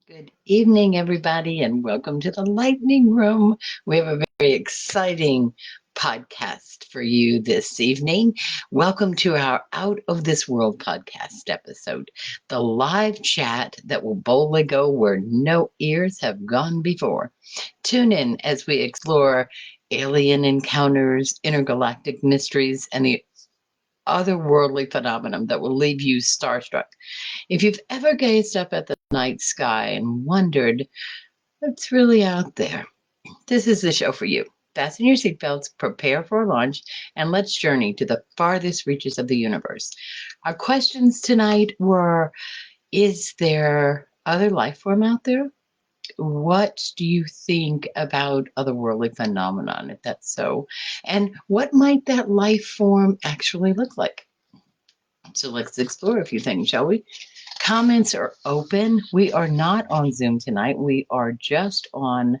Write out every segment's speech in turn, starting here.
Good evening, everybody, and welcome to the Lightning Room. We have a very exciting podcast for you this evening. Welcome to our Out of This World podcast episode, the live chat that will boldly go where no ears have gone before. Tune in as we explore alien encounters, intergalactic mysteries, and the otherworldly phenomenon that will leave you starstruck. If you've ever gazed up at the night sky and wondered what's really out there, this is the show for you. Fasten your seatbelts, prepare for launch, and let's journey to the farthest reaches of the universe. Our questions tonight were: is there other life form out there? What do you think about otherworldly phenomenon, if that's so? And what might that life form actually look like? So let's explore a few things, shall we? Comments are open. We are not on Zoom tonight. We are just on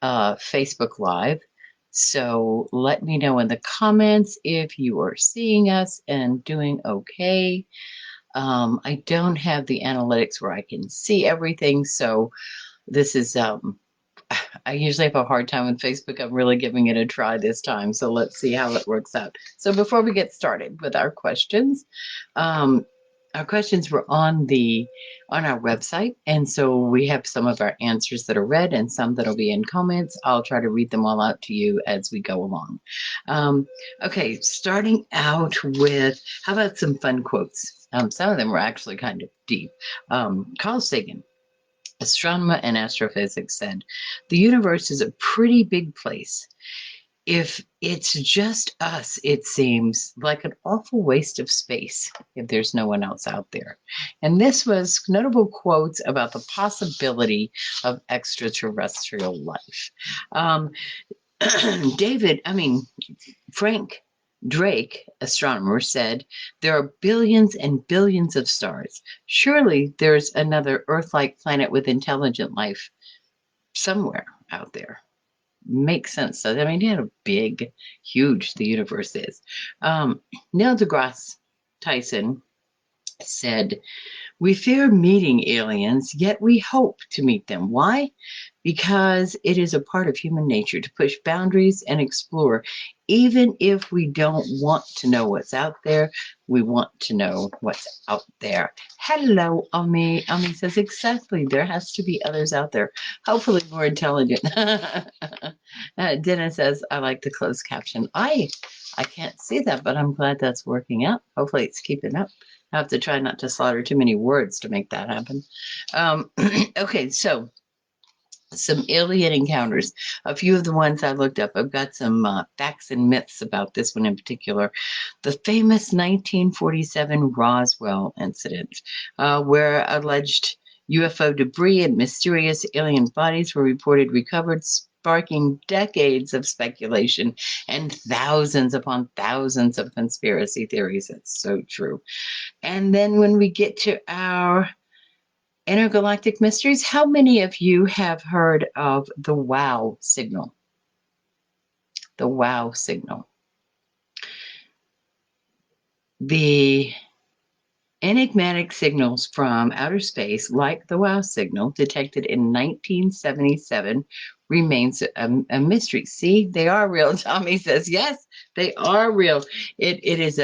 Facebook Live. So let me know in the comments if you are seeing us and doing okay. I don't have the analytics where I can see everything. So this is, I usually have a hard time with Facebook. I'm really giving it a try this time. So let's see how it works out. So before we get started with um, our questions were on our website, and so we have some of our answers that are read and some that'll be in comments. I'll try to read them all out to you as we go along. Um, okay, starting out with, how about some fun quotes? Some of them were actually kind of deep. Carl Sagan, astronomer and astrophysics, said, "The universe is a pretty big place. If it's just us, it seems like an awful waste of space if there's no one else out there." And this was notable quotes about the possibility of extraterrestrial life. Um, Frank Drake, astronomer, said, "There are billions and billions of stars. Surely there's another Earth-like planet with intelligent life somewhere out there." Makes sense. So, I mean, how big, huge the universe is. Neil deGrasse Tyson said, "We fear meeting aliens, yet we hope to meet them. Why? Because it is a part of human nature to push boundaries and explore. Even if we don't want to know what's out there, we want to know what's out there." Hello, Ami. Ami says, exactly. There has to be others out there, hopefully more intelligent. Dennis says, "I like the closed caption." I can't see that, but I'm glad that's working out. Hopefully it's keeping up. I have to try not to slaughter too many words to make that happen. Okay, so some alien encounters. A few of the ones I looked up, I've got some facts and myths about this one in particular. The famous 1947 Roswell incident, where alleged UFO debris and mysterious alien bodies were reported recovered, sparking decades of speculation and thousands upon thousands of conspiracy theories. It's so true. And then when we get to our intergalactic mysteries, how many of you have heard of the wow signal? The wow signal. The enigmatic signals from outer space, like the wow signal detected in 1977, remains a mystery. See, they are real. Tommy says, yes, they are real. It's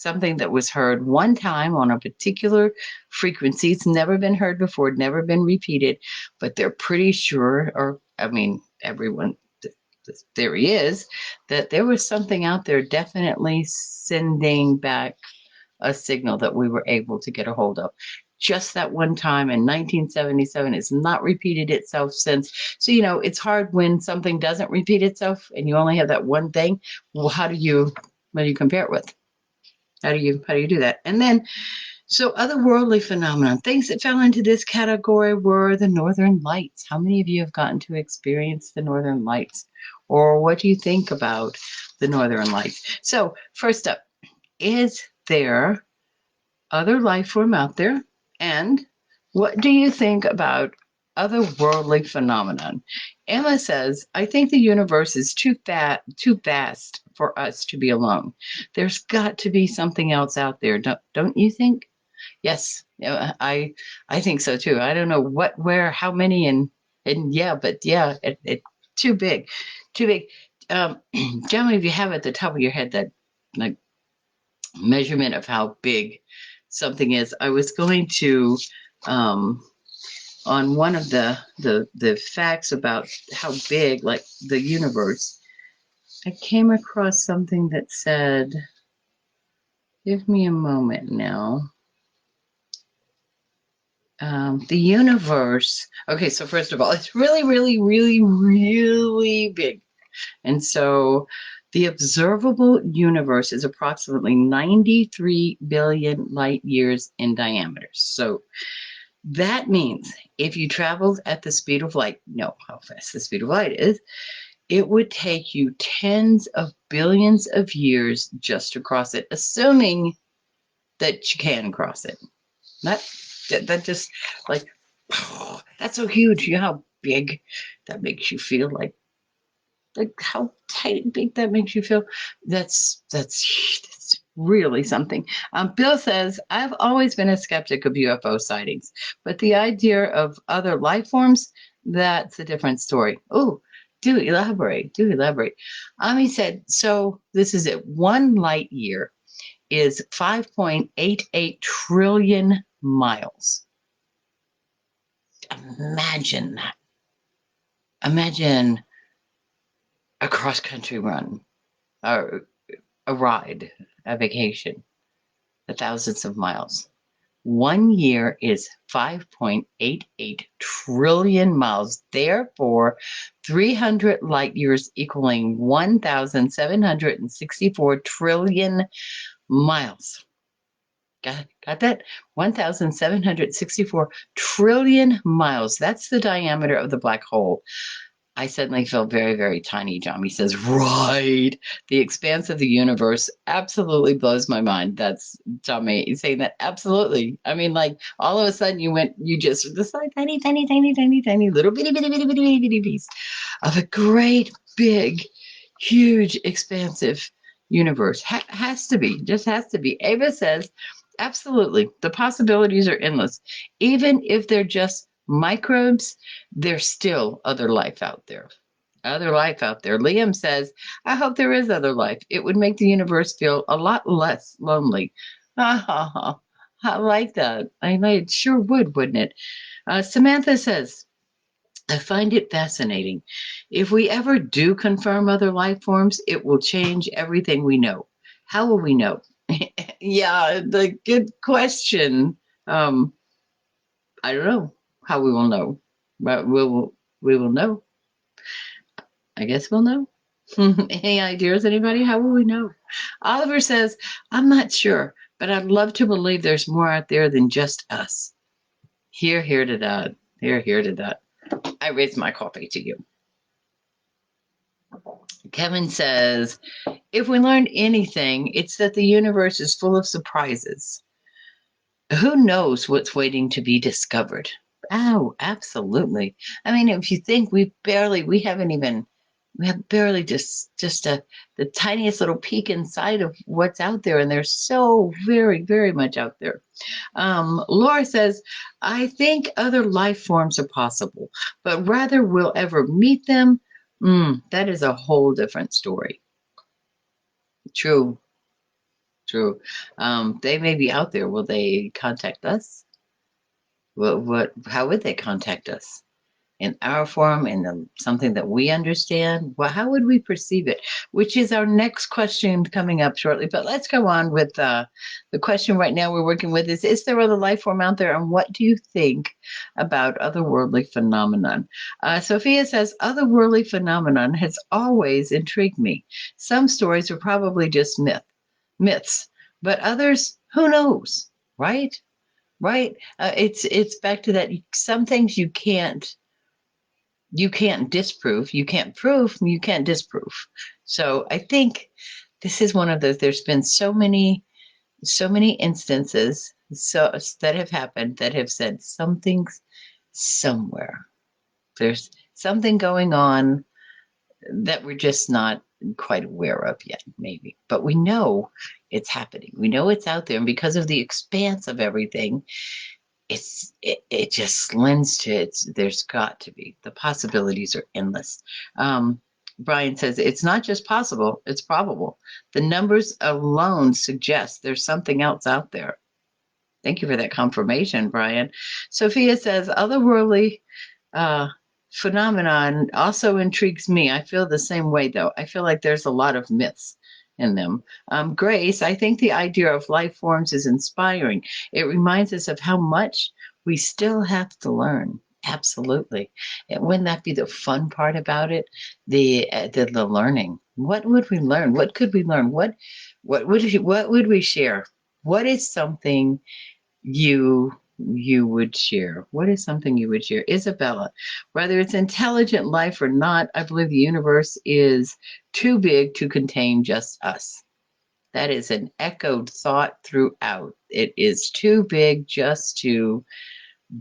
something that was heard one time on a particular frequency. It's never been heard before, never been repeated, but they're pretty sure, or I mean, everyone, the theory is that there was something out there definitely sending back a signal that we were able to get a hold of. Just that one time in 1977. It's not repeated itself since. So, it's hard when something doesn't repeat itself and you only have that one thing. Well, what do you compare it with? How do you do that? And then, so otherworldly phenomenon, things that fell into this category were the Northern Lights. How many of you have gotten to experience the Northern Lights? Or what do you think about the Northern Lights? So first up, is there other life form out there? And what do you think about otherworldly phenomenon? Emma says, "I think the universe is too vast for us to be alone. There's got to be something else out there, don't you think?" Yes, yeah, I think so too. I don't know what, where, how many, and yeah, but yeah, it too big, too big. Generally, if you have at the top of your head that like measurement of how big something is, I was going to um, on one of the facts about how big, like the universe. I came across something that said, "Give me a moment now." The universe. Okay, so first of all, it's really, really, really, really big. And so the observable universe is approximately 93 billion light years in diameter. So that means if you traveled at the speed of light, know how fast the speed of light is, it would take you tens of billions of years just to cross it, assuming that you can cross it. That that just like, oh, that's so huge. You know how big that makes you feel, like how tight big that makes you feel. That's really something. Bill says, I've always been a skeptic of UFO sightings, but the idea of other life forms, that's a different story. Oh, do elaborate. Do elaborate. He said, so this is it. 1 light year is 5.88 trillion miles. Imagine that. Imagine a cross country run, or a ride, a vacation, the thousands of miles. 1 year is 5.88 trillion miles. Therefore, 300 light years equaling 1,764 trillion miles. Got that? 1,764 trillion miles. That's the diameter of the black hole. I suddenly feel very, very tiny, John. He says, right. The expanse of the universe absolutely blows my mind. That's Tommy. He's saying that absolutely. I mean, like all of a sudden you just this like tiny, tiny, tiny, tiny, tiny little bitty, bitty, bitty, bitty, bitty piece of a great, big, huge, expansive universe. Has to be, just has to be. Ava says, absolutely. The possibilities are endless. Even if they're just microbes, there's still other life out there. Other life out there. Liam says, I hope there is other life. It would make the universe feel a lot less lonely. Ha ha ha. I like that. It sure would, wouldn't it? Samantha says, I find it fascinating. If we ever do confirm other life forms, it will change everything we know. How will we know? Yeah, the good question. Um, I don't know how we will know, but we will know. I guess we'll know. Any ideas, anybody? How will we know? Oliver says, I'm not sure, but I'd love to believe there's more out there than just us. Here to that. Here to that. I raise my coffee to you. Kevin says, if we learned anything, it's that the universe is full of surprises. Who knows what's waiting to be discovered? Oh, absolutely. I mean, if you think we have barely just the tiniest little peek inside of what's out there, and there's so very, very much out there. Laura says, I think other life forms are possible, but whether we'll ever meet them, that is a whole different story. True, true. They may be out there. Will they contact us? How would they contact us? In our form, something that we understand? Well, how would we perceive it? Which is our next question coming up shortly. But let's go on with the question right now we're working with is there other life form out there? And what do you think about otherworldly phenomenon? Sophia says, otherworldly phenomenon has always intrigued me. Some stories are probably just myths, but others, who knows, right? Right? It's back to that. Some things you can't disprove. You can't prove, you can't disprove. So I think this is one of those. There's been so many instances that have happened that have said something's somewhere. There's something going on that we're just not quite aware of yet, maybe. But we know it's happening. We know it's out there. And because of the expanse of everything, it just lends to it. There's got to be. The possibilities are endless. Brian says it's not just possible, it's probable. The numbers alone suggest there's something else out there. Thank you for that confirmation, Brian. Sophia says otherworldly phenomenon also intrigues me. I feel the same way, though. I feel like there's a lot of myths in them. Grace, I think the idea of life forms is inspiring. It reminds us of how much we still have to learn. Absolutely. And wouldn't that be the fun part about it? The learning. What would we learn? What could we learn? What would we share? What is something you would share? What is something you would share? Isabella, whether it's intelligent life or not, I believe the universe is too big to contain just us. That is an echoed thought throughout. It is too big just to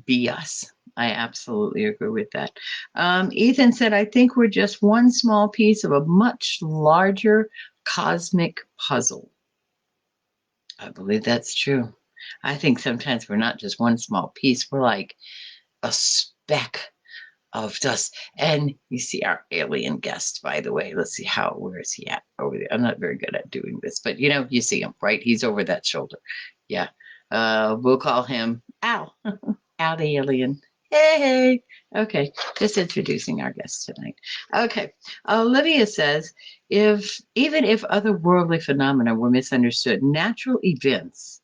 be us. I absolutely agree with that. Ethan said, I think we're just one small piece of a much larger cosmic puzzle. I believe that's true. I think sometimes we're not just one small piece, we're like a speck of dust. And you see our alien guest, by the way. Let's see where is he at over there? I'm not very good at doing this, but you see him, right? He's over that shoulder. Yeah. We'll call him Al. Al the alien. Hey. Okay. Just introducing our guest tonight. Okay. Olivia says, even if otherworldly phenomena were misunderstood natural events,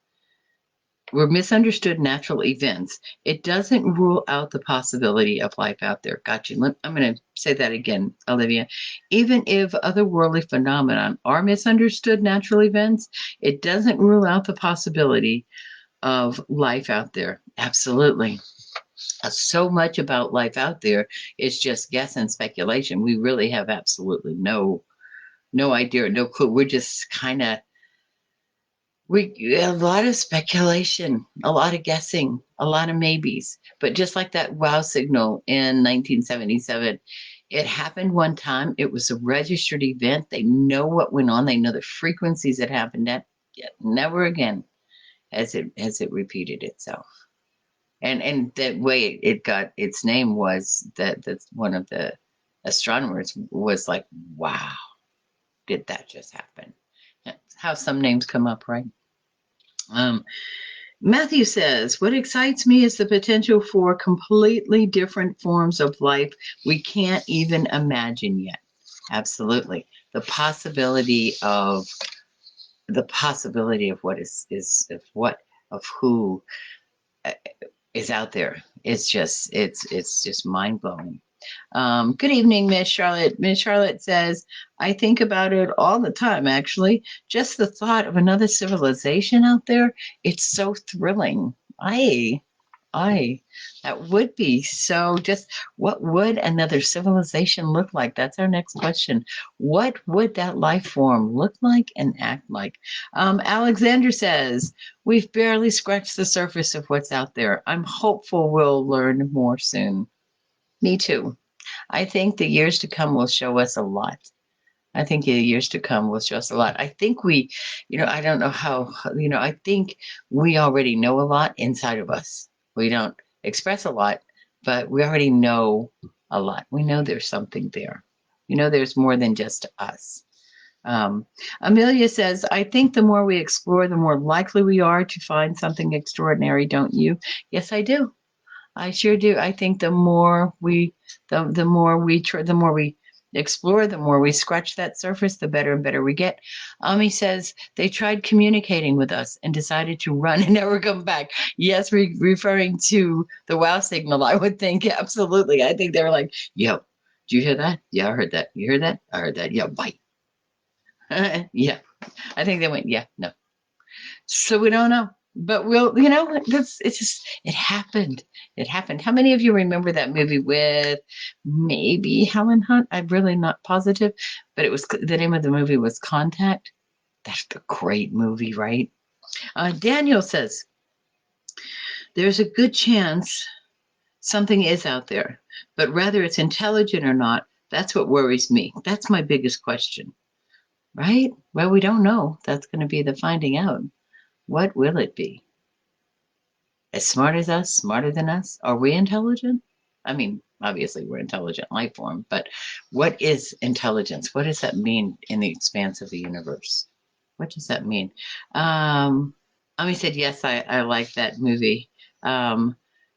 it doesn't rule out the possibility of life out there. Got you. I'm going to say that again, Olivia. Even if otherworldly phenomena are misunderstood natural events, it doesn't rule out the possibility of life out there. Absolutely. So much about life out there is just guess and speculation. We really have absolutely no idea, no clue. We're just kind of a lot of speculation, a lot of guessing, a lot of maybes. But just like that wow signal in 1977, it happened one time. It was a registered event. They know what went on. They know the frequencies it happened at. Yet never again has it repeated itself. And that way it got its name was that's one of the astronomers was like, wow, did that just happen? That's how some names come up, right? Matthew says, what excites me is the potential for completely different forms of life we can't even imagine yet. Absolutely. The possibility of what is of who is out there. It's just mind blowing. Good evening, Miss Charlotte. Miss Charlotte says, I think about it all the time, actually. Just the thought of another civilization out there, it's so thrilling. That would be so just, what would another civilization look like? That's our next question. What would that life form look like and act like? Alexander says, we've barely scratched the surface of what's out there. I'm hopeful we'll learn more soon. Me too. I think the years to come will show us a lot. I think the years to come will show us a lot. I think I don't know how, I think we already know a lot inside of us. We don't express a lot, but we already know a lot. We know there's something there. There's more than just us. Amelia says, I think the more we explore, the more likely we are to find something extraordinary, don't you? Yes, I do. I sure do. I think the more we explore, the more we scratch that surface, the better and better we get. Ami says they tried communicating with us and decided to run and never come back. Yes, referring to the wow signal, I would think. Absolutely. I think they were like, yo, did you hear that? Yeah, I heard that. You heard that? I heard that. Yeah, bye. Yeah. I think they went, yeah, no. So we don't know. But it happened. It happened. How many of you remember that movie with maybe Helen Hunt? I'm really not positive, but the name of the movie was Contact. That's a great movie, right? Daniel says, there's a good chance something is out there, but whether it's intelligent or not, that's what worries me. That's my biggest question. right? Well, we don't know. That's going to be the finding out. What will it be? As smart as us, smarter than us? Are we intelligent? I mean, obviously we're intelligent life form, but what is intelligence? What does that mean in the expanse of the universe? What does that mean? Ami said, yes, I like that movie.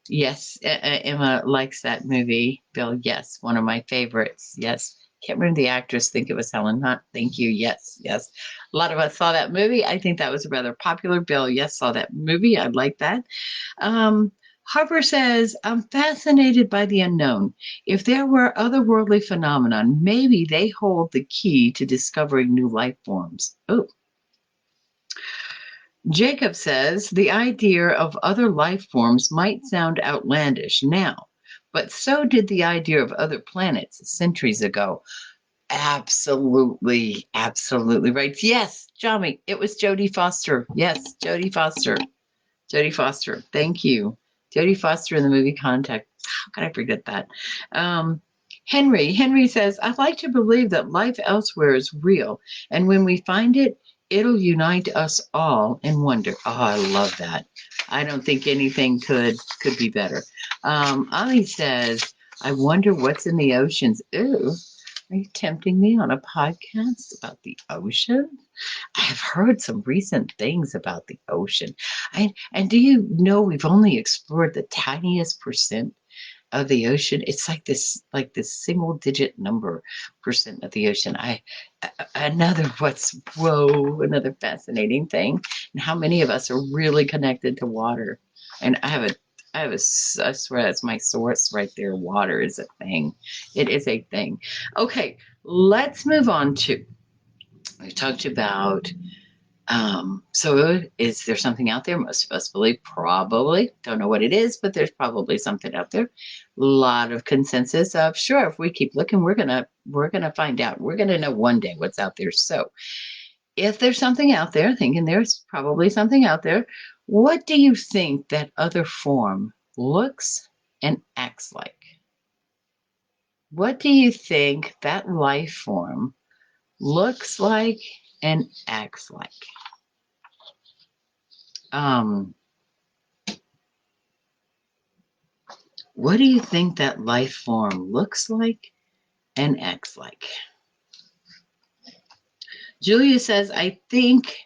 Yes, Emma likes that movie. Bill, yes, one of my favorites. Yes. Can't remember the actress. Think it was Helen Hunt. Thank you. Yes, yes. A lot of us saw that movie. I think that was rather popular. Bill, yes, saw that movie. I like that. Um, Harper says, I'm fascinated by the unknown. If there were otherworldly phenomenon, maybe they hold the key to discovering new life forms. Oh, Jacob says, the idea of other life forms might sound outlandish now, but so did the idea of other planets centuries ago. Absolutely, absolutely right. Yes, Johnny, it was Jodie Foster. Yes, Jodie Foster. Jodie Foster. Thank you. Jodie Foster in the movie Contact. How could I forget that? Um, Henry says, I'd like to believe that life elsewhere is real. And when we find it, it'll unite us all in wonder. Oh, I love that. I don't think anything could be better. Ali says, I wonder what's in the oceans. Ooh, are you tempting me on a podcast about the ocean? I have heard some recent things about the ocean. And do you know we've only explored the tiniest percent of the ocean? It's like this single digit number percent of the ocean. Another fascinating thing, and how many of us are really connected to water. And I swear that's my source right there. Water is a thing. It is a thing. Okay, let's move on to, we talked about, so is there something out there? Most of us believe probably. Don't know what it is, but there's probably something out there. A lot of consensus of sure, if we keep looking, we're gonna find out. We're gonna know one day what's out there. So if there's something out there, thinking there's probably something out there, what do you think that other form looks and acts like? What do you think that life form looks like and acts like? Um, What do you think that life form looks like and acts like? Julia says, I think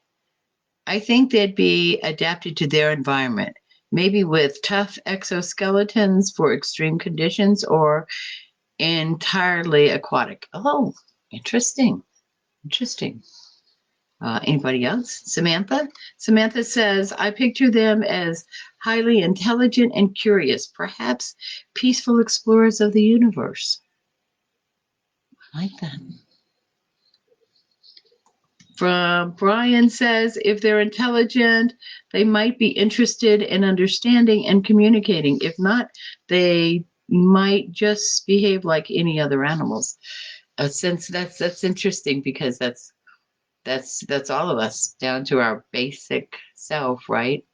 they'd be adapted to their environment, maybe with tough exoskeletons for extreme conditions or entirely aquatic. Oh, interesting. Interesting. Anybody else? Samantha? Samantha says, I picture them as highly intelligent and curious, perhaps peaceful explorers of the universe. I like that. From Brian says, if they're intelligent, they might be interested in understanding and communicating. If not, they might just behave like any other animals. Since that's interesting because that's all of us down to our basic self, right?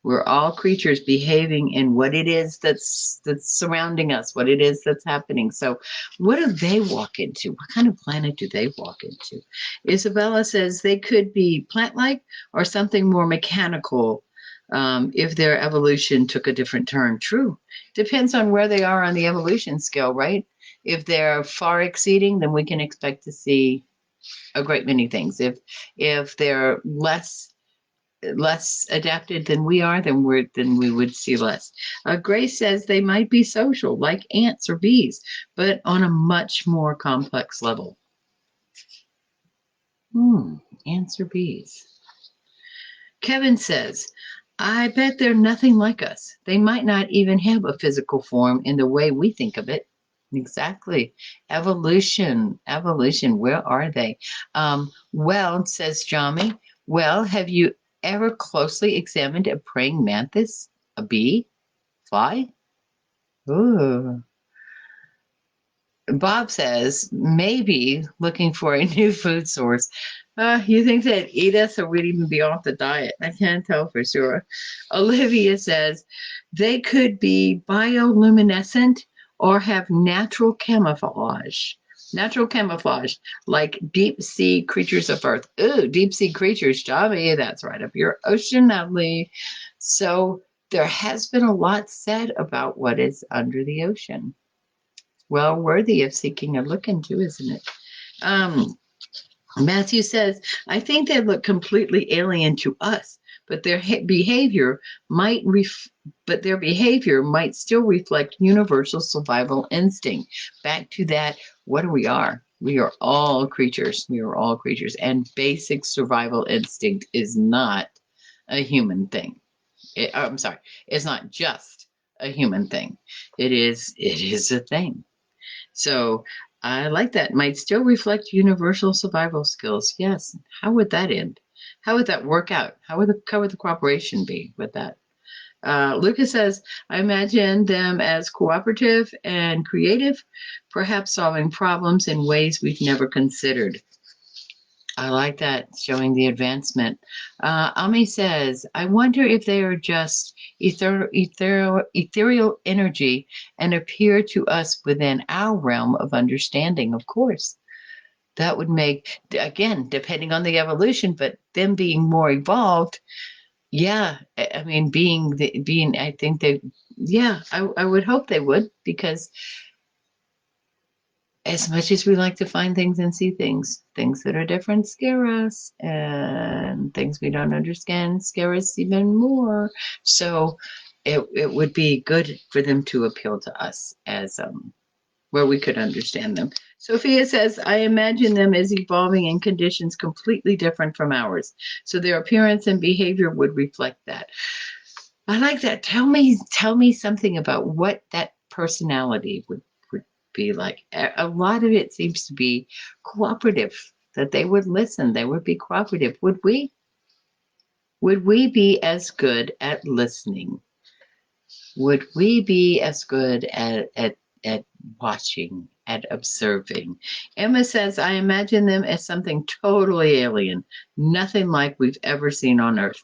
We're all creatures behaving in what it is that's surrounding us, what it is that's happening. So what do they walk into? What kind of planet do they walk into? Isabella says they could be plant-like or something more mechanical, if their evolution took a different turn. True. Depends on where they are on the evolution scale, right? If they're far exceeding, then we can expect to see a great many things. If they're less adapted than we are, then we would see less. Grace says they might be social, like ants or bees, but on a much more complex level. Ants or bees. Kevin says, I bet they're nothing like us. They might not even have a physical form in the way we think of it. Exactly. Evolution. Where are they? Well, says Jami, well, have you ever closely examined a praying mantis? A bee? Fly? Ooh. Bob says, maybe looking for a new food source. You think they'd eat us or we'd even be off the diet? I can't tell for sure. Olivia says, they could be bioluminescent or have natural camouflage. Natural camouflage, like deep sea creatures of Earth. Ooh, deep sea creatures, Javi, that's right up your ocean alley. So there has been a lot said about what is under the ocean. Well worthy of seeking a look into, isn't it? Matthew says, I think they look completely alien to us, but their behavior might still reflect universal survival instinct. Back to that, what do we are? We are all creatures. We are all creatures, and basic survival instinct is not a human thing. I'm sorry, it's not just a human thing. It is a thing. So I like that. Might still reflect universal survival skills. Yes. How would that end? How would that work out? How would the cooperation be with that? Lucas says, I imagine them as cooperative and creative, perhaps solving problems in ways we've never considered. I like that, showing the advancement. Ami says, I wonder if they are just ethereal energy and appear to us within our realm of understanding. Of course, that would make, again, depending on the evolution, but them being more evolved. Yeah, I mean, I think they, yeah, I would hope they would, because as much as we like to find things and see things that are different scare us, and things we don't understand scare us even more. So it would be good for them to appeal to us as where we could understand them. Sophia says, I imagine them as evolving in conditions completely different from ours. So their appearance and behavior would reflect that. I like that. Tell me something about what that personality would be like. A lot of it seems to be cooperative, that they would listen, they would be cooperative. Would we be as good at listening? Would we be as good at watching, at observing? Emma says, I imagine them as something totally alien, nothing like we've ever seen on Earth.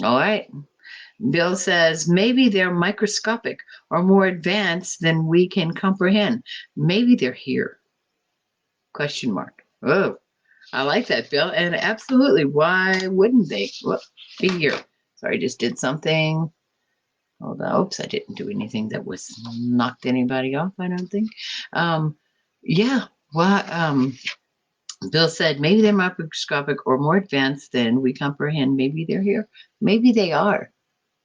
All right. Bill says, maybe they're microscopic or more advanced than we can comprehend. Maybe they're here. Question mark. Oh, I like that, Bill. And absolutely, why wouldn't they be here? Sorry, I just did something. Hold on. Oops, I didn't do anything that was knocked anybody off, I don't think. Yeah, well, Bill said, maybe they're microscopic or more advanced than we comprehend. Maybe they're here. Maybe they are.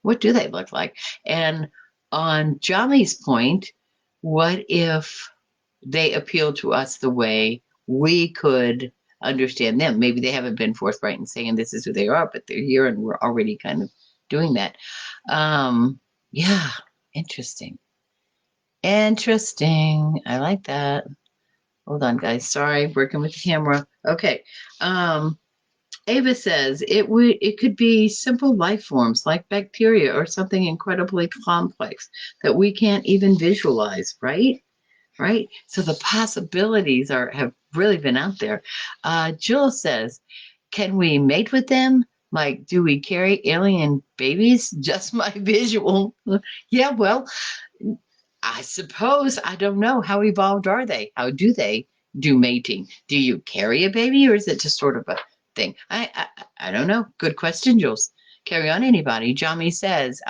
What do they look like? And on Johnny's point, what if they appeal to us the way we could understand them? Maybe they haven't been forthright in saying this is who they are, but they're here and we're already kind of doing that. Yeah, interesting. Interesting. I like that. Hold on, guys. Sorry, working with the camera. Okay. Ava says it could be simple life forms like bacteria or something incredibly complex that we can't even visualize, right? Right? So the possibilities have really been out there. Jill says, can we mate with them? Like, do we carry alien babies? Just my visual. Yeah, well, I suppose, I don't know. How evolved are they? How do they do mating? Do you carry a baby, or is it just sort of a thing? I don't know. Good question, Jules. Carry on, anybody. Ami says,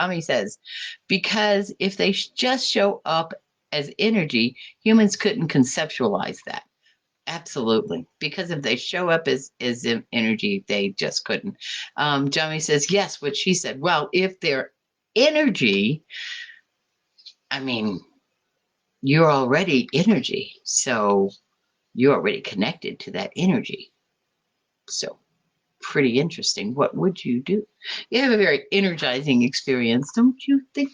because if they just show up as energy, humans couldn't conceptualize that. Absolutely. Because if they show up as energy, they just couldn't. Johnny says, yes, what she said. Well, if they're energy, I mean, you're already energy. So you're already connected to that energy. So pretty interesting. What would you do? You have a very energizing experience, don't you think?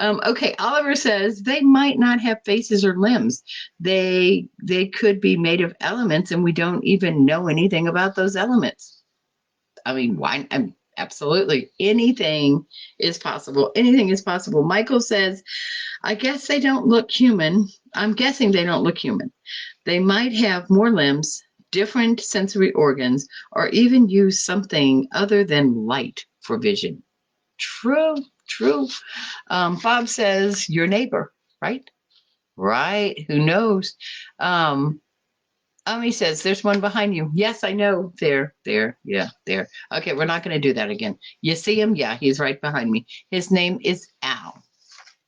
Okay, Oliver says they might not have faces or limbs. They could be made of elements, and we don't even know anything about those elements. I mean, why? Absolutely, anything is possible. Anything is possible. Michael says, I guess they don't look human. I'm guessing they don't look human. They might have more limbs, different sensory organs, or even use something other than light for vision. True, true. Bob says, your neighbor, right? Right? Who knows? Um, Ami says, there's one behind you. Yes, I know. There. Yeah, there. Okay, we're not going to do that again. You see him? Yeah, he's right behind me. His name is Al.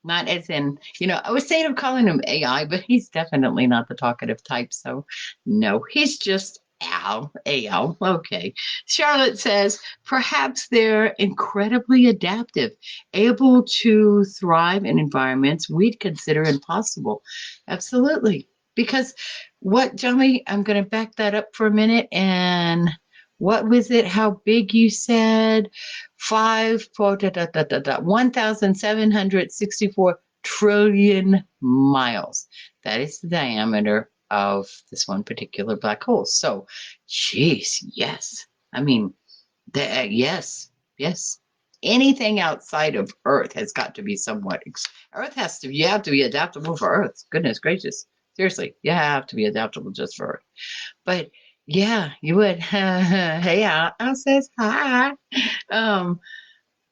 Not as in, I was saying of calling him AI, but he's definitely not the talkative type. So, no, he's just Al. Al. Okay. Charlotte says, perhaps they're incredibly adaptive, able to thrive in environments we'd consider impossible. Absolutely. Because what, Johnny, I'm going to back that up for a minute. And what was it? How big you said? 1,764 trillion miles. That is the diameter of this one particular black hole. So, geez, yes. I mean, yes, yes. Anything outside of Earth has got to be somewhat. Earth has to. You have to be adaptable for Earth. Goodness gracious, seriously, you have to be adaptable just for Earth. But yeah, you would. Hey, Al says hi. Um,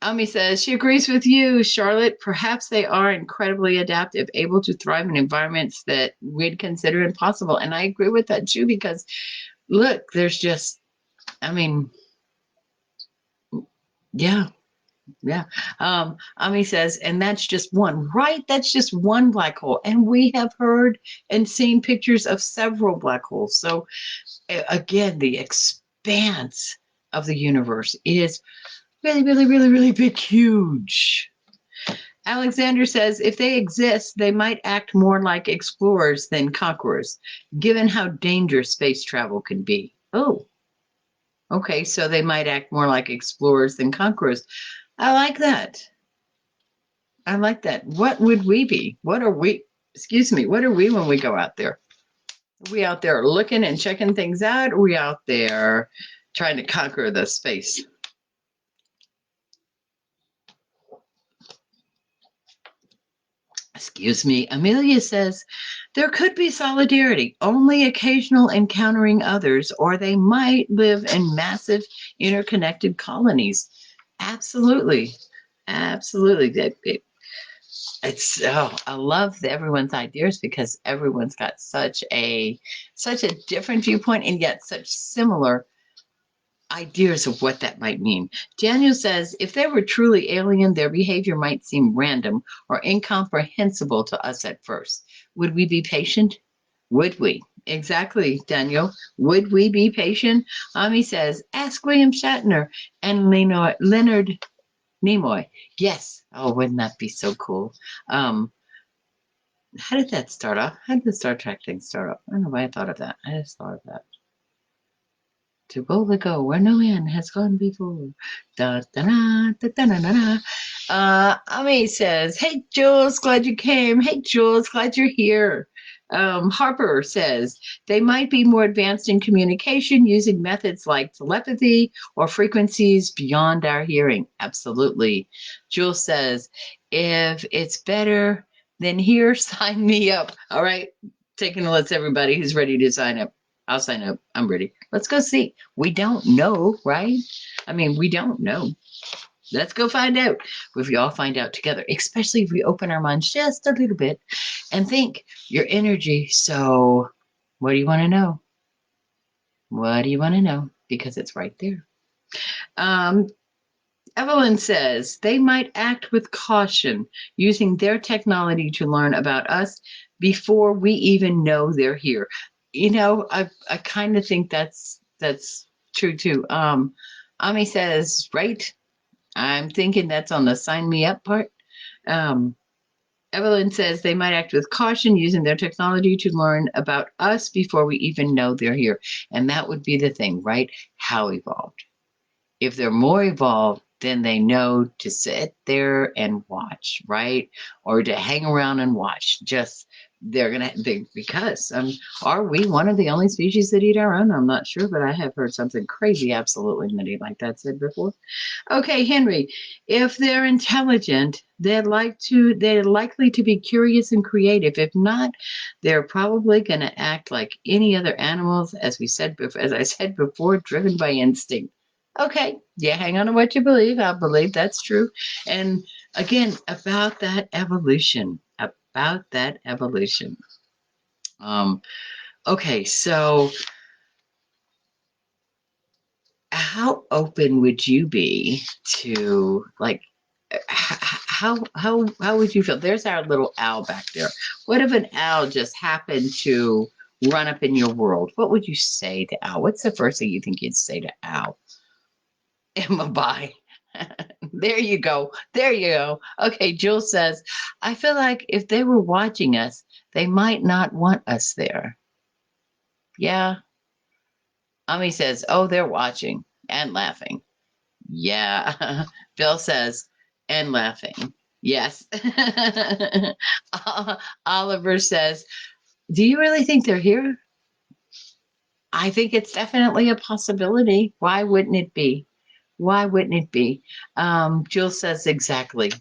Ami says she agrees with you, Charlotte. Perhaps they are incredibly adaptive, able to thrive in environments that we'd consider impossible. And I agree with that too, because look, there's just, I mean, yeah, yeah. Ami says, and that's just one, right? That's just one black hole. And we have heard and seen pictures of several black holes. So again, the expanse of the universe is really, really, really, really big, huge. Alexander says if they exist, they might act more like explorers than conquerors, given how dangerous space travel can be. Oh, okay. So they might act more like explorers than conquerors. I like that. I like that. What would we be? What are we? Excuse me. What are we when we go out there? Are we out there looking and checking things out? Or are we out there trying to conquer the space? Excuse me. Amelia says there could be solidarity, only occasional encountering others, or they might live in massive interconnected colonies. Absolutely. Absolutely. I love everyone's ideas because everyone's got such a different viewpoint and yet such similar ideas of what that might mean. Daniel says if they were truly alien, their behavior might seem random or incomprehensible to us at first. Would we be patient? Would we? Exactly, Daniel. Would we be patient? Ami says, ask William Shatner and Leonard Nimoy. Yes. Oh, wouldn't that be so cool? Um, how did that start off? How did the Star Trek thing start off? I don't know why I thought of that. I just thought of that. To boldly go where no man has gone before. Da, da, da, da, da, da, da. Ami says, hey, Jules, glad you came. Hey, Jules, glad you're here. Harper says, they might be more advanced in communication using methods like telepathy or frequencies beyond our hearing. Absolutely. Jules says, if it's better than here, sign me up. All right. Taking a list, everybody who's ready to sign up. I'll sign up. I'm ready. Let's go see. We don't know, right? I mean, we don't know. Let's go find out. If we all find out together, especially if we open our minds just a little bit and think your energy. So, what do you want to know? What do you want to know? Because it's right there. Um, Evelyn says they might act with caution, using their technology to learn about us before we even know they're here. I kind of think that's true too. Ami says, right. I'm thinking that's on the sign me up part. Um, Evelyn says they might act with caution, using their technology to learn about us before we even know they're here. And that would be the thing, right? How evolved? If they're more evolved, then they know to sit there and watch, right? Or to hang around and watch. Just because are we one of the only species that eat our own? I'm not sure, but I have heard something crazy, absolutely nutty like that said before. Okay, Henry, if they're intelligent, they're likely to be curious and creative. If not, they're probably going to act like any other animals, as I said before, driven by instinct. Okay, yeah, hang on to what you believe. I believe that's true. And again, about that evolution. about that evolution. Okay, so how open would you be to like how would you feel? There's our little owl back there. What if an owl just happened to run up in your world? What would you say to owl? What's the first thing you think you'd say to owl? Emma, bye. There you go. There you go. Okay, Jules says, I feel like if they were watching us, they might not want us there. Yeah. Ami says, oh, they're watching and laughing. Yeah. Bill says, and laughing. Yes. Oliver says, do you really think they're here? I think it's definitely a possibility. Why wouldn't it be? Why wouldn't it be? Jules says exactly.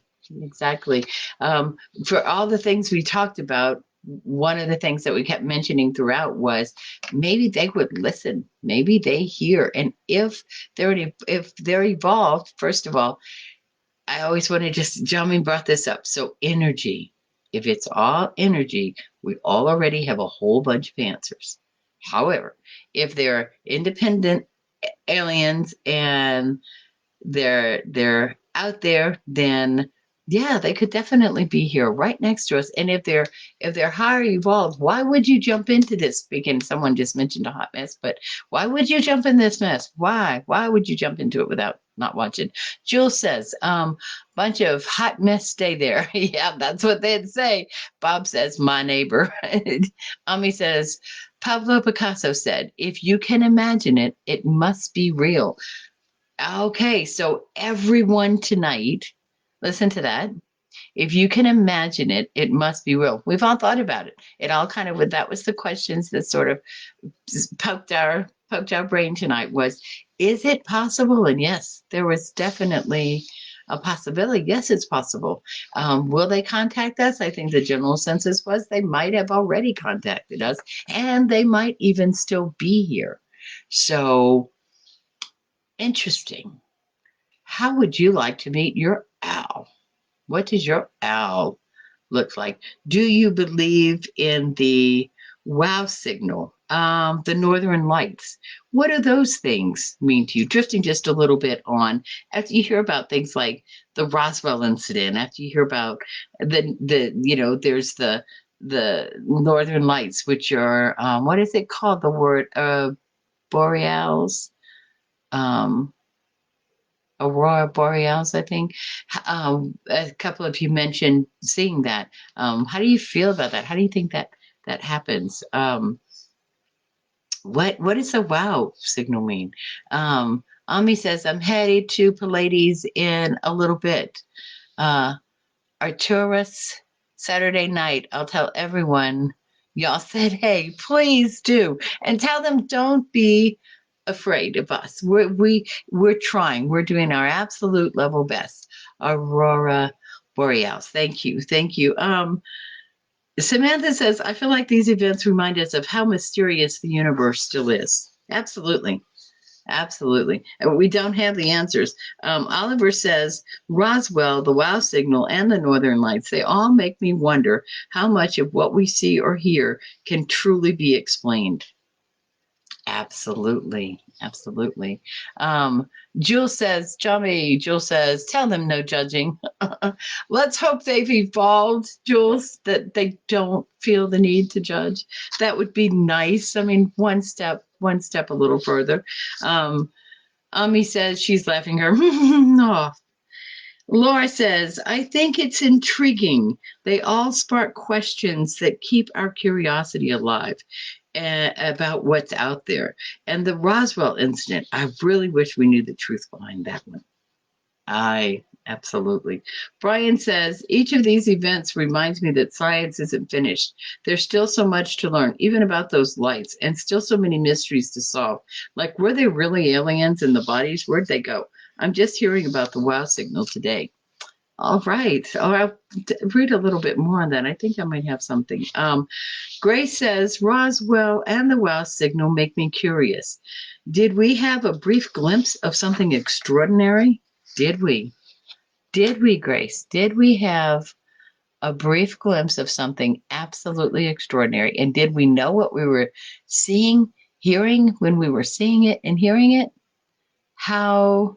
Exactly. For all the things we talked about, one of the things that we kept mentioning throughout was maybe they would listen, maybe they hear, and if they're evolved, first of all, I always want to just Jami brought this up. So energy, if it's all energy, we all already have a whole bunch of answers. However, if they're independent aliens and they're out there, then yeah, they could definitely be here right next to us. And if they're higher evolved, why would you jump into this? Speaking, someone just mentioned a hot mess, but why would you jump in this mess? Why would you jump into it without not watching? Jules says, bunch of hot mess, stay there. Yeah, that's what they'd say. Bob says, my neighbor. Ami says, Pablo Picasso said, if you can imagine it, it must be real. Okay, so everyone tonight, listen to that. If you can imagine it, it must be real. We've all thought about it. It all kind of that was the questions that sort of poked our brain tonight was, is it possible? And yes, there was definitely a possibility. Yes, it's possible. Will they contact us? I think the general census was they might have already contacted us, and they might even still be here. So interesting. How would you like to meet your owl? What does your owl look like? Do you believe in the wow signal, the northern lights? What do those things mean to you? Drifting just a little bit on, after you hear about things like the Roswell incident, after you hear about there's the northern lights, which are what is it called? The word boreals. Um, Aurora Borealis, I think. A couple of you mentioned seeing that. How do you feel about that? How do you think that happens? What does a wow signal mean? Ami says, I'm headed to Pilates in a little bit. Arturus, Saturday night, I'll tell everyone y'all said, hey, please do. And tell them don't be afraid of us. We're trying. We're doing our absolute level best. Aurora Borealis. Thank you. Thank you. Samantha says, I feel like these events remind us of how mysterious the universe still is. Absolutely. Absolutely. We don't have the answers. Oliver says, Roswell, the wow signal, and the northern lights, they all make me wonder how much of what we see or hear can truly be explained. Absolutely. Absolutely. Jules says, Jules says, tell them no judging. Let's hope they've evolved, Jules, that they don't feel the need to judge. That would be nice. I mean, one step a little further. Ami says she's laughing her off. Laura says, I think it's intriguing. They all spark questions that keep our curiosity alive about what's out there. And the Roswell incident, I really wish we knew the truth behind that one. Absolutely. Brian says, each of these events reminds me that science isn't finished. There's still so much to learn, even about those lights, and still so many mysteries to solve. Like, were they really aliens in the bodies? Where'd they go? I'm just hearing about the wow signal today. All right. Oh, I'll read a little bit more on that. I think I might have something. Grace says, Roswell and the wow signal make me curious. Did we have a brief glimpse of something extraordinary? Did we? Did we, Grace? Did we have a brief glimpse of something absolutely extraordinary. And did we know what we were seeing, hearing when we were seeing it and hearing it? How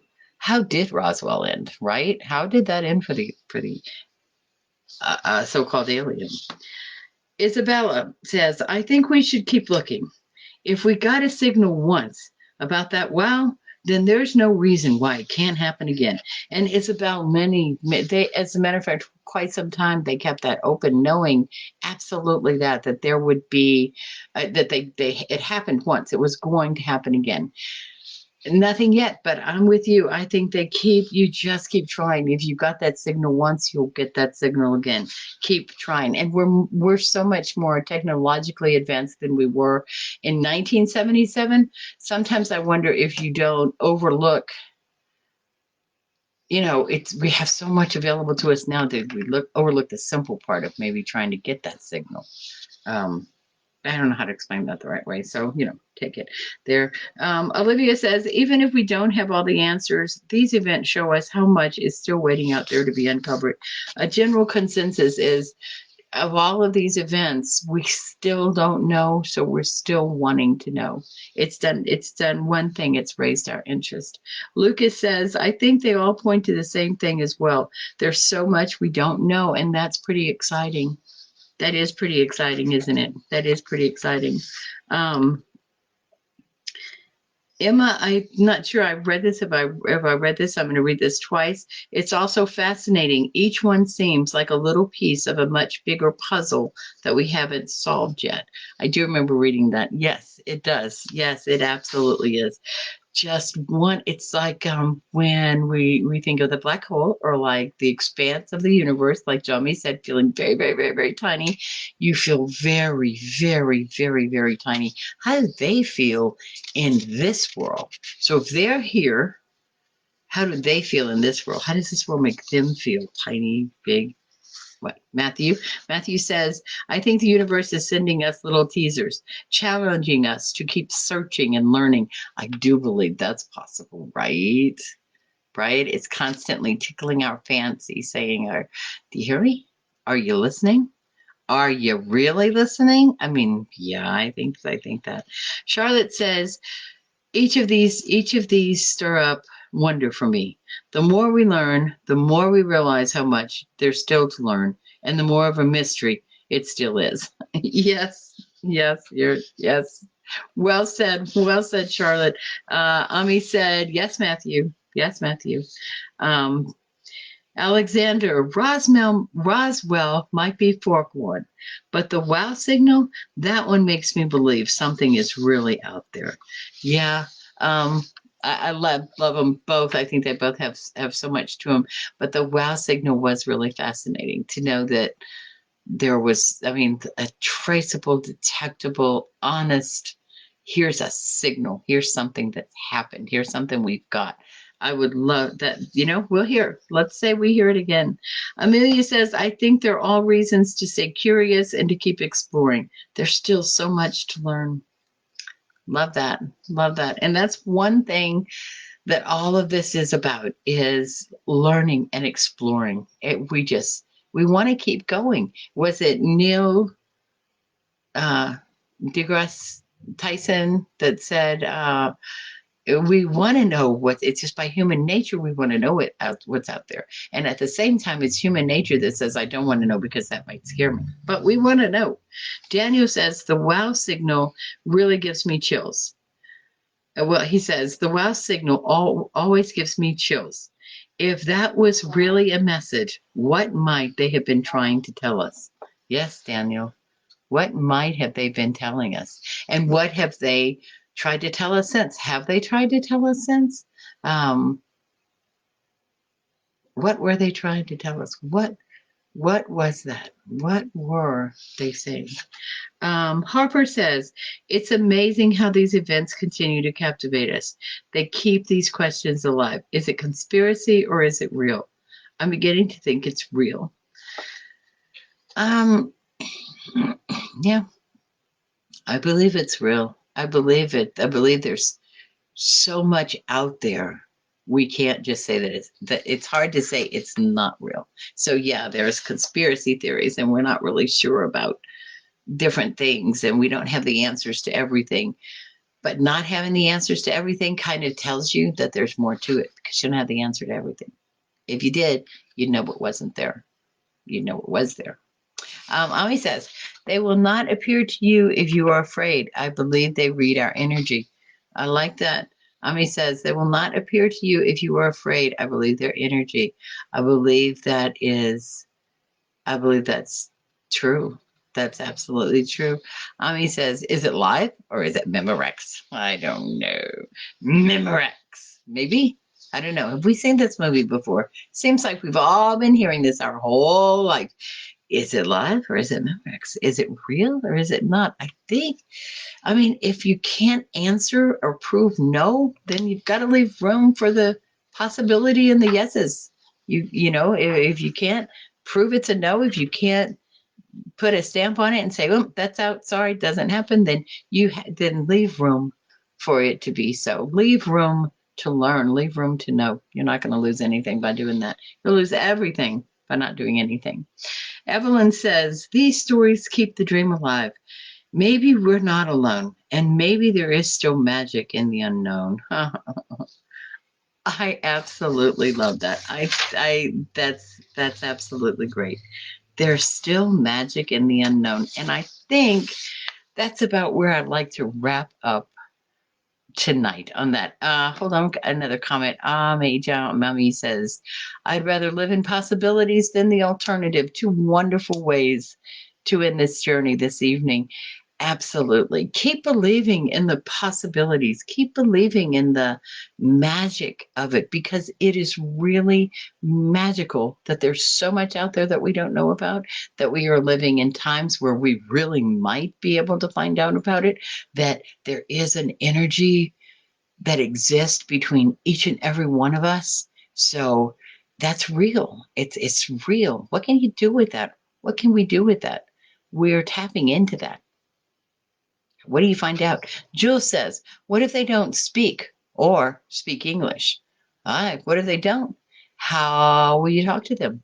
did Roswell end, right? How did that end for the so-called alien? Isabella says, I think we should keep looking. If we got a signal once about that wow, then there's no reason why it can't happen again. And Isabel, they, as a matter of fact, quite some time they kept that open, knowing absolutely that there would be that it happened once, it was going to happen again. Nothing yet, but I'm with you. I think you just keep trying. If you got that signal once, you'll get that signal again. Keep trying. And we're so much more technologically advanced than we were in 1977. Sometimes I wonder if you don't overlook, we have so much available to us now that we overlook the simple part of maybe trying to get that signal. I don't know how to explain that the right way. So, take it there. Olivia says, even if we don't have all the answers, these events show us how much is still waiting out there to be uncovered. A general consensus is of all of these events, we still don't know. So we're still wanting to know. It's done one thing. It's raised our interest. Lucas says, I think they all point to the same thing as well. There's so much we don't know. And that's pretty exciting. That is pretty exciting, isn't it? That is pretty exciting. Emma, I'm not sure I've read this. If I read this, I'm going to read this twice. It's also fascinating. Each one seems like a little piece of a much bigger puzzle that we haven't solved yet. I do remember reading that. Yes, it does. Yes, it absolutely is. Just one, it's like when we think of the black hole or like the expanse of the universe, like Jomi said, feeling very, very, very, very tiny. You feel very, very, very, very tiny. How do they feel in this world? So if they're here, how do they feel in this world? How does this world make them feel? Tiny, big? What? Matthew says, I think the universe is sending us little teasers, challenging us to keep searching and learning. I do believe that's possible, right? Right? It's constantly tickling our fancy, saying, do you hear me? Are you listening? Are you really listening? I mean, yeah, I think that. Charlotte says, each of these stir up wonder for me. The more we learn, the more we realize how much there's still to learn, and the more of a mystery it still is. Yes, yes. Well said, Charlotte. Ami said, yes, Matthew. Yes, Matthew. Um, Alexander, Roswell might be forewarned, but the wow signal, that one makes me believe something is really out there. Yeah, I love them both. I think they both have so much to them, but the wow signal was really fascinating to know that there was, a traceable, detectable, honest, here's a signal, here's something that's happened, here's something we've got. I would love that, we'll hear. Let's say we hear it again. Amelia says, I think they're all reasons to stay curious and to keep exploring. There's still so much to learn. Love that. Love that. And that's one thing that all of this is about, is learning and exploring. We want to keep going. Was it Neil deGrasse Tyson that said, we want to know it's just by human nature we want to know what's out there, and at the same time it's human nature that says I don't want to know because that might scare me, but we want to know. Daniel says the wow signal really gives me chills. Well, he says the wow signal always gives me chills. If that was really a message, what might they have been trying to tell us? Yes, Daniel. What might have they been telling us? And what have they tried to tell us since? Have they tried to tell us since? What were they trying to tell us? What was that? What were they saying? Harper says, it's amazing how these events continue to captivate us. They keep these questions alive. Is it conspiracy or is it real? I'm beginning to think it's real. Yeah, I believe it's real. I believe it. I believe there's so much out there We can't just say that it's hard to say it's not real. So yeah, there's conspiracy theories, and we're not really sure about different things, and we don't have the answers to everything. But not having the answers to everything kind of tells you that there's more to it, because you don't have the answer to everything. If you did, you'd know what wasn't there. You'd know what was there. Ami says, they will not appear to you if you are afraid. I believe they read our energy. I like that. Ami says, they will not appear to you if you are afraid. I believe their energy. I believe I believe that's true. That's absolutely true. Ami says, is it live or is it Memorex? I don't know. Memorex. Maybe. I don't know. Have we seen this movie before? Seems like we've all been hearing this our whole life. Is it live or is it Memorex? Is it real or is it not? I mean, if you can't answer or prove no, then you've got to leave room for the possibility and the yeses. You know, if you can't prove it's a no, if you can't put a stamp on it and say, "Oh, that's out. Sorry, it doesn't happen," then then leave room for it to be so. Leave room to learn. Leave room to know. You're not going to lose anything by doing that. You'll lose everything by not doing anything. Evelyn says, these stories keep the dream alive. Maybe we're not alone, and maybe there is still magic in the unknown. I absolutely love that. That's absolutely great. There's still magic in the unknown, and I think that's about where I'd like to wrap up tonight on that. Hold on, another comment. Mommy says, I'd rather live in possibilities than the alternative. Two wonderful ways to end this journey this evening. Absolutely. Keep believing in the possibilities. Keep believing in the magic of it, because it is really magical that there's so much out there that we don't know about, that we are living in times where we really might be able to find out about it, that there is an energy that exists between each and every one of us. So that's real. It's real. What can you do with that? What can we do with that? We're tapping into that. What do you find out? Jules says, what if they don't speak or speak English? All right, what if they don't? How will you talk to them?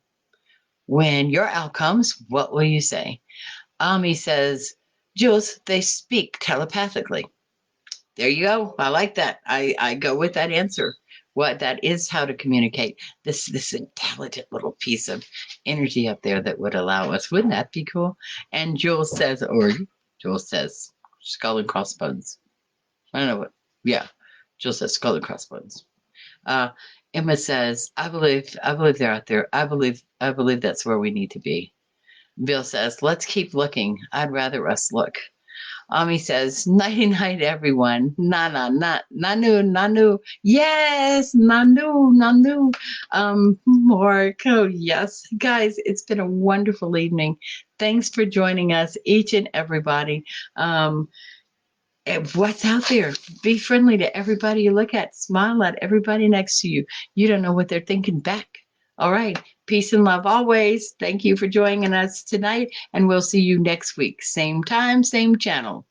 When your owl comes, what will you say? Ami says, Jules, they speak telepathically. There you go. I like that. I go with that answer. What that is how to communicate. This intelligent little piece of energy up there that would allow us. Wouldn't that be cool? And Jules says, skull and crossbones. I don't know what. Yeah, Jill says skull and crossbones. Uh, Emma says, I believe they're out there. I believe that's where we need to be. Bill says, let's keep looking. I'd rather us look. Ami says, nighty night, everyone. Nanu. Yes, Nanu. Marco, yes. Guys, it's been a wonderful evening. Thanks for joining us, each and everybody. What's out there? Be friendly to everybody you look at. Smile at everybody next to you. You don't know what they're thinking back. All right. Peace and love always. Thank you for joining us tonight, and we'll see you next week. Same time, same channel.